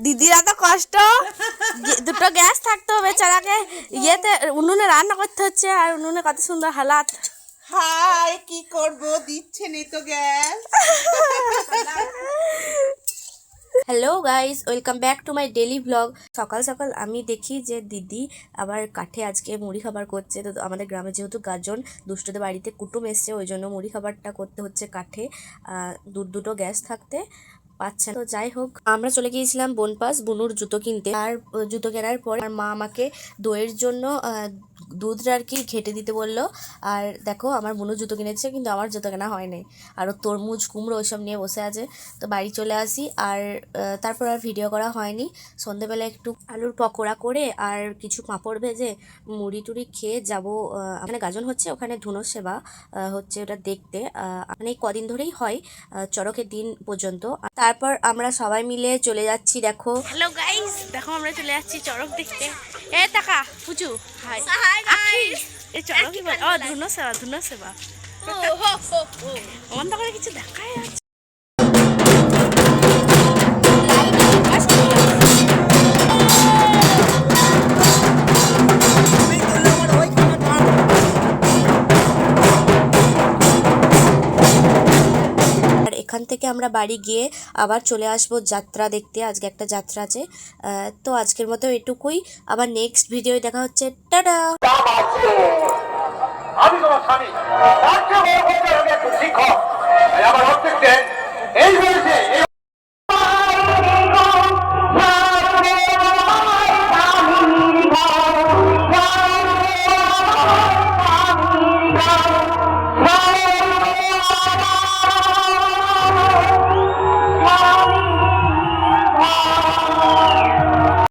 দিদির এত কষ্ট, দুটো গ্যাস থাকতো বেচারাকে ইয়েতে উনুনে রান্না করতে হচ্ছে, আর উনুনে কত সুন্দর হালাত। হাই কি করব, দিচ্ছে নি তো gas. Hello guys, welcome back to my daily blog. সকাল সকাল আমি দেখি যে দিদি আবার কাঠে আজকে মুড়ি খাবার করছে। তো আমাদের গ্রামে যেহেতু গাজন দুষ্টদের বাড়িতে কুটুম এসছে, ওই জন্য মুড়ি খাবারটা করতে হচ্ছে কাঠে, দুটো গ্যাস থাকতে পাচ্ছে না। তো যাই হোক, আমরা চলে গিয়েছিলাম বনপাস বুনুর জুতো কিনতে। আর জুতো কেনার পর আমার মা আমাকে দইয়ের জন্য দুধটা আর কি ঘেটে দিতে বললো। আর দেখো, আমার বুনু জুতো কিনেছে, কিন্তু আমার জুতো কেনা হয়নি। আরও তরমুজ কুমড়ো ওইসব নিয়ে বসে আছে। তো বাড়ি চলে আসি, আর তারপর আর ভিডিও করা হয়নি। সন্ধেবেলা একটু আলুর পকোড়া করে আর কিছু পাঁপড় ভেজে মুড়ি টুড়ি খেয়ে যাবো। ওখানে গাজন হচ্ছে, ওখানে ধুনো সেবা হচ্ছে, ওটা দেখতে মানে কদিন ধরেই হয়, চড়কের দিন পর্যন্ত। তারপর আমরা সবাই মিলে চলে যাচ্ছি। দেখো, হ্যালো গাইস, দেখো আমরা চলে যাচ্ছি চড়ক দেখতে। এ টাকা পুচু, হাই গাইস, এই চড়ক কি বলে? ও ধুনো সেবা, ধুনো সেবা। অন করে কিছু দেখাই যাচ্ছে। এখান থেকে আমরা বাড়ি গিয়ে আবার চলে আসবো যাত্রা দেখতে। আজকে একটা যাত্রা আছে। তো আজকের মতো এটুকুই, আবার নেক্সট ভিডিও দেখা হচ্ছে। টাটা। আমি তোমার স্বামী, তার চেয়ে বড় হচ্ছে আমি একটা শিক্ষক। আমার অর্থে এই হয়েছে